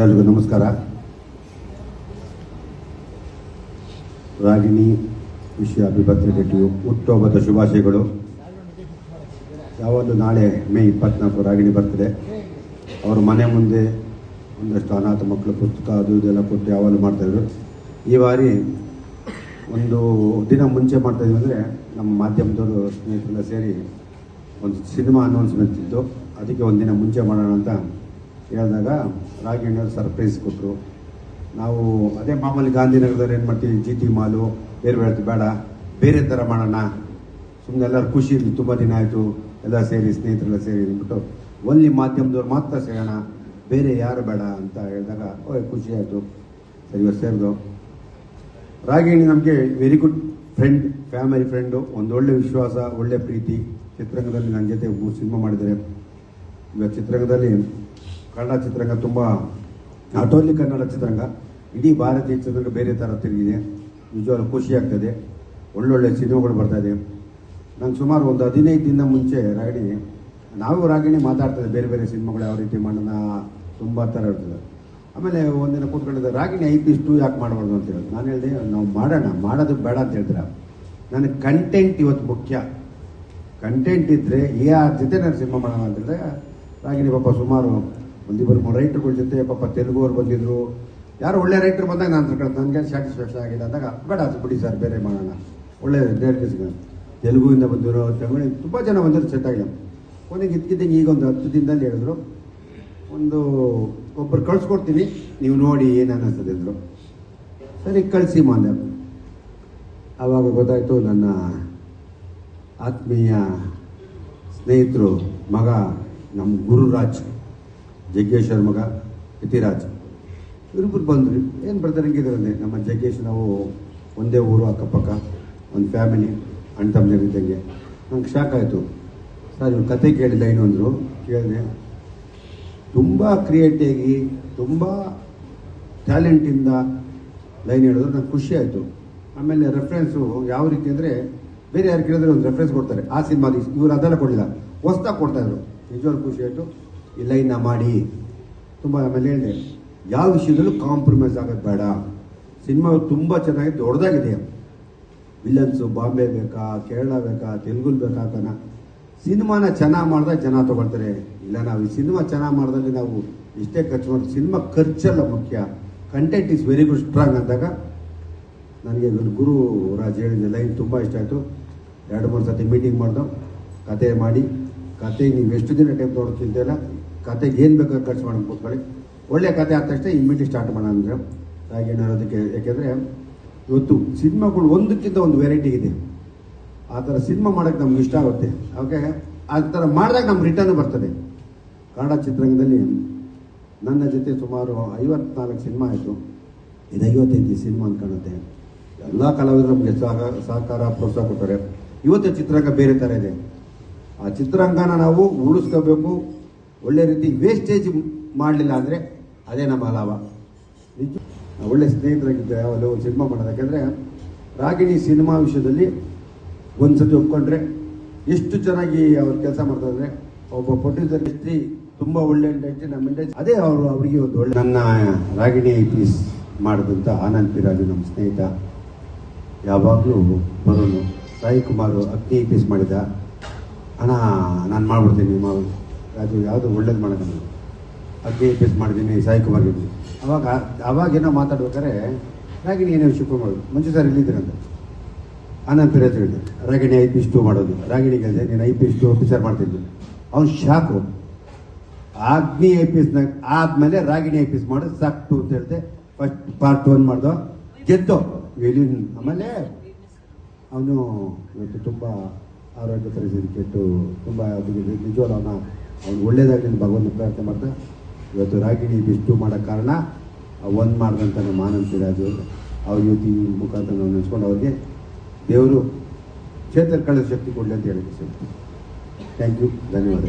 ಎಲ್ರಿಗೂ ನಮಸ್ಕಾರ. ರಾಗಿಣಿ ವಿಷಯ ಹ್ಯಾಪಿ ಬರ್ತ್ಡೇ ಟು ಯು. ಹುಟ್ಟುಹಬ್ಬದ ಶುಭಾಶಯಗಳು. ಯಾವತ್ತು ನಾಳೆ ಮೇ 24 ರಾಗಿಣಿ ಬರ್ತ್ಡೇ. ಅವ್ರ ಮನೆ ಮುಂದೆ ಒಂದಷ್ಟು ಅನಾಥ ಮಕ್ಕಳು ಪುಸ್ತಕ ಅದು ಇದೆಲ್ಲ ಕೊಟ್ಟು ಯಾವಾಗಲೂ ಮಾಡ್ತಾಯಿದ್ರು. ಈ ಬಾರಿ ಒಂದು ದಿನ ಮುಂಚೆ ಮಾಡ್ತಾಯಿದ್ವಿ. ಅಂದರೆ ನಮ್ಮ ಮಾಧ್ಯಮದವರು ಸ್ನೇಹಿತರೆಲ್ಲ ಸೇರಿ ಒಂದು ಸಿನಿಮಾ ಅನೌನ್ಸ್ಮೆಂಟ್ ಇತ್ತು. ಅದಕ್ಕೆ ಒಂದು ದಿನ ಮುಂಚೆ ಮಾಡೋಣ ಅಂತ ಹೇಳಿದಾಗ ರಾಗಿಣಿಯವರು ಸರ್ಪ್ರೈಸ್ ಕೊಟ್ಟರು. ನಾವು ಅದೇ ಮಾಮೂಲಿ ಗಾಂಧಿನಗರದಲ್ಲಿ ಏನು ಮಾಡ್ತೀವಿ, GT ಮಾಲು ಬೇರೆ ಬೇರೆ ಬೇಡ, ಬೇರೆ ಥರ ಮಾಡೋಣ, ಸುಮ್ಮನೆ ಎಲ್ಲರೂ ಖುಷಿ ಇರಲಿ, ತುಂಬ ದಿನ ಆಯಿತು ಎಲ್ಲ ಸೇರಿ ಸ್ನೇಹಿತರೆಲ್ಲ ಸೇರಿ ಅಂದ್ಬಿಟ್ಟು ಓನ್ಲಿ ಮಾಧ್ಯಮದವ್ರು ಮಾತ್ರ ಸೇರೋಣ, ಬೇರೆ ಯಾರು ಬೇಡ ಅಂತ ಹೇಳಿದಾಗ ಖುಷಿ ಆಯಿತು. ಸರಿ ಇವತ್ತು ಸೇರಿದು. ರಾಗಿಣಿ ನಮಗೆ very good friend, family friend, ಒಂದು ಒಳ್ಳೆ ವಿಶ್ವಾಸ, ಒಳ್ಳೆ ಪ್ರೀತಿ. ಚಿತ್ರರಂಗದಲ್ಲಿ ನನ್ನ ಜೊತೆ 3 ಸಿನಿಮಾ ಮಾಡಿದ್ದಾರೆ. ಇವತ್ತು ಚಿತ್ರರಂಗದಲ್ಲಿ ಕನ್ನಡ ಚಿತ್ರರಂಗ ತುಂಬ, ನಾಟ್ ಓನ್ಲಿ ಕನ್ನಡ ಚಿತ್ರರಂಗ, ಇಡೀ ಭಾರತೀಯ ಚಿತ್ರರಂಗ ಬೇರೆ ಥರ ತಿರುಗಿದೆ. ನಿಜವಾಗ್ಲೂ ಖುಷಿ ಆಗ್ತದೆ. ಒಳ್ಳೊಳ್ಳೆ ಸಿನಿಮಾಗಳು ಬರ್ತಾಯಿದೆ. ನಂಗೆ ಸುಮಾರು ಒಂದು 15 ದಿನ ಮುಂಚೆ ರಾಗಿಣಿ ಮಾತಾಡ್ತದೆ ಬೇರೆ ಬೇರೆ ಸಿನಿಮಾಗಳು ಯಾವ ರೀತಿ ಮಾಡೋಣ, ತುಂಬ ಥರ ಇರ್ತದೆ. ಆಮೇಲೆ ಒಂದಿನ ಕೂತ್ಕೊಂಡಿದ್ದೆ, ರಾಗಿಣಿ IPS 2 ಯಾಕೆ ಮಾಡಬಾರ್ದು ಅಂತ ಹೇಳಿದ್ರು. ನಾನು ಹೇಳಿದೆ ನಾವು ಮಾಡೋದು ಬೇಡ ಅಂತ ಹೇಳ್ತೀರ, ನನಗೆ ಕಂಟೆಂಟ್ ಇವತ್ತು ಮುಖ್ಯ. ಕಂಟೆಂಟ್ ಇದ್ದರೆ ಯಾರ ಜೊತೆ ನಾನು ಸಿನಿಮಾ ಮಾಡೋಣ ಅಂತ ಹೇಳಿದ್ರೆ, ರಾಗಿಣಿ ಪಾಪ ಸುಮಾರು 1-2-3 ರೈಟರ್ಗಳ ಜೊತೆ ಪಾಪ ತೆಲುಗು ಅವ್ರು ಬಂದಿದ್ರು. ಯಾರು ಒಳ್ಳೆ ರೈಟರ್ ಬಂದಾಗ ನಾನು ನನಗೆ ಸ್ಯಾಟಿಸ್ಫ್ಯಾಕ್ಷನ್ ಆಗಿದೆ ಅಂದಾಗ ಬೇಡ ಅದು ಬಿಡಿ ಸರ್ ಬೇರೆ ಮಾಡೋಣ, ಒಳ್ಳೆ ಡೈರೆಕ್ಟರ್ಸ್ಗೆ ತೆಲುಗುವಿಂದ ಬಂದಿರೋ, ತಮಿಳು ತುಂಬ ಜನ ಬಂದಿರೋ ಸೆಟ್ ಆಗಿದೆ. ಕೊನೆಗೆ ಇದ್ಕಿದ್ದಂಗೆ ಈಗ ಒಂದು 10 ದಿನದಲ್ಲಿ ಹೇಳಿದ್ರು, ಒಬ್ಬರು ಕಳಿಸ್ಕೊಡ್ತೀನಿ ನೀವು ನೋಡಿ ಏನು ಅನ್ನಿಸ್ತದೆ ಅಂದರು. ಸರಿ ಕಳಿಸಿ ಮಾಂದೆ. ಆವಾಗ ಗೊತ್ತಾಯಿತು ನನ್ನ ಆತ್ಮೀಯ ಸ್ನೇಹಿತರು ಮಗ, ನಮ್ಮ ಗುರುರಾಜ್, ಜಗ್ಗೇಶ್ವರ ಮಗ ಯತಿರಾಜ್, ಇವ್ರಿಬ್ಬರು ಬಂದರು. ಏನು ಬರ್ತಾರೆ ಹಿಂಗಿದ್ರಂತೆ, ನಮ್ಮ ಜಗ್ಗೇಶ್ ನಾವು ಒಂದೇ ಊರು ಅಕ್ಕಪಕ್ಕ, ಒಂದು ಫ್ಯಾಮಿಲಿ, ಅಣ್ಣ ತಮ್ಮನಿದ್ದಂಗೆ. ನಂಗೆ ಶಾಕ್ ಆಯಿತು. ಸರ್ ಇವ್ರು ಕತೆ ಕೇಳಿಲ್ಲ ಇನ್ನೊಂದರು ಕೇಳಿದೆ. ತುಂಬ ಕ್ರಿಯೇಟಿವಾಗಿ, ತುಂಬ ಟ್ಯಾಲೆಂಟಿಂದ ಲೈನ್ ಹೇಳಿದ್ರು. ನಂಗೆ ಖುಷಿ ಆಯಿತು. ಆಮೇಲೆ ರೆಫರೆನ್ಸು ಯಾವ ರೀತಿ ಅಂದರೆ, ಬೇರೆ ಯಾರು ಕೇಳಿದ್ರೆ ಒಂದು ರೆಫರೆನ್ಸ್ ಕೊಡ್ತಾರೆ, ಆ ಸಿನಿಮಾದ ಇವ್ರು ಅದೆಲ್ಲ ಕೊಡಲಿಲ್ಲ, ಹೊಸ್ದಾಗಿ ಕೊಡ್ತಾಯಿದ್ರು. ನಿಜವಾಗ್ಲೂ ಖುಷಿ ಆಯಿತು. ಈ ಲೈನ್ನ ಮಾಡಿ ತುಂಬ. ಆಮೇಲೆ ಹೇಳಿದೆ ಯಾವ ವಿಷಯದಲ್ಲೂ ಕಾಂಪ್ರಮೈಸ್ ಆಗೋದು ಬೇಡ. ಸಿನಿಮಾ ತುಂಬ ಚೆನ್ನಾಗಿ ದೊಡ್ಡದಾಗಿದೆ. ವಿಲನ್ಸು ಬಾಂಬೆ ಬೇಕಾ, ಕೇರಳ ಬೇಕಾ, ತೆಲುಗುಲ್ ಬೇಕಾ ಕಣ, ಸಿನಿಮಾನ ಚೆನ್ನಾಗಿ ಮಾಡಿದಾಗ ಜನ ತೊಗೊಳ್ತಾರೆ. ಇಲ್ಲ ನಾವು ಈ ಸಿನಿಮಾ ಚೆನ್ನಾಗಿ ಮಾಡಿದಲ್ಲಿ ನಾವು ಇಷ್ಟೇ ಖರ್ಚು ಮಾಡಿ, ಸಿನಿಮಾ ಖರ್ಚಲ್ಲ ಮುಖ್ಯ, content is very good strong ಅಂದಾಗ ನನಗೆ ಗುರುರಾಜ್ ಹೇಳಿದ ಲೈನ್ ತುಂಬ ಇಷ್ಟ ಆಯಿತು. 2-3 ಸತಿ ಮೀಟಿಂಗ್ ಮಾಡ್ದು, ಕತೆ ಮಾಡಿ, ಕತೆ ನೀವು ಎಷ್ಟು ದಿನ ಟೈಪ್ ನೋಡ್ತಿದ್ದಲ್ಲ, ಕತೆಗೆ ಏನು ಬೇಕಾದ್ರೆ ಖರ್ಚು ಮಾಡೋಣ ಕೂತ್ಕೊಳ್ಳಿ, ಒಳ್ಳೆ ಕತೆ ಆದ ತಕ್ಷಣ ಇಮಿಡಿಯೇಟ್ ಸ್ಟಾರ್ಟ್ ಮಾಡೋಣ ಅಂದರೆ ರಾಗಿಣಿ ಅನ್ನೋದಕ್ಕೆ. ಯಾಕೆಂದರೆ ಇವತ್ತು ಸಿನಿಮಾಗಳು ಒಂದಕ್ಕಿಂತ ಒಂದು ವೆರೈಟಿ ಇದೆ. ಆ ಥರ ಸಿನಿಮಾ ಮಾಡೋಕ್ಕೆ ನಮ್ಗೆ ಇಷ್ಟ ಆಗುತ್ತೆ. ಓಕೆ, ಆ ಥರ ಮಾಡಿದಾಗ ನಮ್ಮ ರಿಟರ್ನ್ ಬರ್ತದೆ. ಕನ್ನಡ ಚಿತ್ರರಂಗದಲ್ಲಿ ನನ್ನ ಜೊತೆ ಸುಮಾರು 54 ಸಿನಿಮಾ ಆಯಿತು. ಇದು 55 ಸಿನಿಮಾ ಅಂತ ಕಾಣುತ್ತೆ. ಎಲ್ಲ ಕಲಾವಿದರು ನಮಗೆ ಸಹಕಾರ ಪ್ರೋತ್ಸಾಹ ಕೊಡ್ತಾರೆ. ಇವತ್ತು ಚಿತ್ರರಂಗ ಬೇರೆ ಥರ ಇದೆ. ಆ ಚಿತ್ರರಂಗನ ನಾವು ಉಳಿಸ್ಕೋಬೇಕು. ಒಳ್ಳೆ ರೀತಿ ವೇಸ್ಟೇಜ್ ಮಾಡಲಿಲ್ಲ ಅಂದರೆ ಅದೇ ನಮ್ಮ ಲಾಭ. ನಿಜ ಒಳ್ಳೆ ಸ್ನೇಹಿತರಾಗಿದ್ದೆ ಯಾವಲ್ಲ ಒಂದು ಸಿನಿಮಾ ಮಾಡೋದು. ಯಾಕೆಂದರೆ ರಾಗಿಣಿ ಸಿನಿಮಾ ವಿಷಯದಲ್ಲಿ ಒಂದು ಸತಿ ಒಪ್ಕೊಂಡ್ರೆ ಎಷ್ಟು ಚೆನ್ನಾಗಿ ಅವ್ರು ಕೆಲಸ ಮಾಡ್ತಾಯಿದ್ರೆ, ಒಬ್ಬ ಪ್ರೊಡ್ಯೂಸರ್ ಹಿಸ್ಟ್ರಿ ತುಂಬ ಒಳ್ಳೆ ಇಂಡಸ್ಟ್ರಿ, ನಮ್ಮ ಇಂಡಸ್ಟ್ರಿ ಅದೇ ಅವರಿಗೆ ಒಂದು ಒಳ್ಳೆ. ನನ್ನ ರಾಗಿಣಿ IPS ಮಾಡಿದಂಥ ಆನಂದ್ ಪಿರಾಜು ನಮ್ಮ ಸ್ನೇಹಿತ ಯಾವಾಗಲೂ ಬರೋನು. ಸಾಯಿ ಕುಮಾರು ಅಗ್ನಿ IPS ಮಾಡಿದ. ಅಣ್ಣ ನಾನು ಮಾಡ್ಬಿಡ್ತೀನಿ ರಾಜು, ಯಾವುದು ಒಳ್ಳೇದು ಮಾಡೋಣ, ಅಗ್ನಿ IPS ಮಾಡಿದ್ದೀನಿ ಸಾಯಿ ಕುಮಾರ್ಗೆ. ಅವಾಗೇನೋ ಮಾತಾಡ್ಬೇಕಾದ್ರೆ ರಾಗಿಣಿ ಏನೋ ವಿಷಯ ಮಾಡೋದು, ಮುಂಚೆ ಸರ್ ಇಲ್ಲಿದ್ದೀರಂತ ಆನಂದ್ ಪಿರಾಜ್ ಹೇಳಿದೆ ರಾಗಿಣಿ IPS 2 ಮಾಡೋದು. ರಾಗಿಣಿಗೆ ಹೇಳಿದೆ ನೀನು IPS 2 ಆಫೀಸರ್ ಮಾಡ್ತಿದ್ದು. ಅವ್ನು ಶಾಕು. ಅಗ್ನಿ IPS ಆದಮೇಲೆ ರಾಗಿಣಿ IPS ಮಾಡೋದು ಸಾಕು ಅಂತ ಹೇಳಿದೆ. First part 1 ಮಾಡ್ದೋ, ಗೆದ್ದೋ. ಆಮೇಲೆ ಅವನು ಇವತ್ತು ತುಂಬ ಆರೋಗ್ಯ ಪರಿಸ್ಥಿತಿ ಕೆಟ್ಟು ತುಂಬ ನಿಜವಾದ ಅವ್ನು ಒಳ್ಳೇದಾಗಲಿ ಭಗವಂತ ಪ್ರಾರ್ಥನೆ ಮಾಡ್ತಾ ಇವತ್ತು ರಾಗಿಣಿ IPS 2 ಮಾಡೋಕ್ಕೆ ಕಾರಣ 1 ಮಾಡಿದಂಥ ನಮ್ಮ ಆನಂದ್ ಪಿರಾಜು. ಅವ್ರ ಇವತ್ತು ಈ ಮುಖಾಂತರ ನಾವು ನೆನೆಸ್ಕೊಂಡು ಅವ್ರಿಗೆ ದೇವರು ಕ್ಷೇತ್ರ ಕಳೆದ ಶಕ್ತಿ ಕೊಡಲಿ ಅಂತ ಹೇಳಿದ್ದೆ ಸರ್. ಥ್ಯಾಂಕ್ ಯು, ಧನ್ಯವಾದ.